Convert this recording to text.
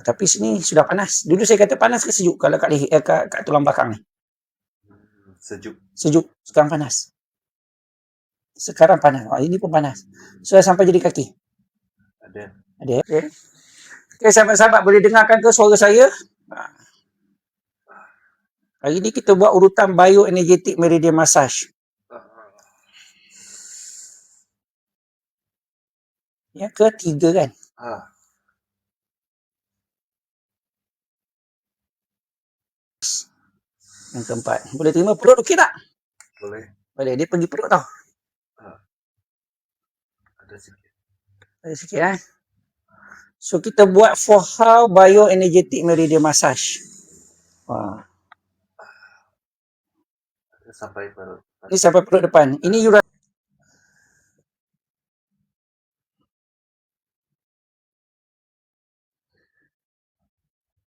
Tapi sini sudah panas. Dulu saya kata panas ke sejuk kalau kat leher, kat tulang belakang ni? Sejuk. Sejuk. Sekarang panas. Sekarang panas. Ini pun panas. Sudah sampai jadi kaki? Ada. Okay. Okay, sahabat-sahabat boleh dengarkan ke suara saya? Hari ni kita buat urutan bioenergetic meridian massage. Yang ketiga kan? Yang keempat. Boleh terima perut okey tak? Boleh. Boleh. Dia pergi perut tau. Ada sikit. Ada sikit So kita buat Fohao bioenergetic meridian massage. Sampai perut. Ini sampai perut depan. Ini you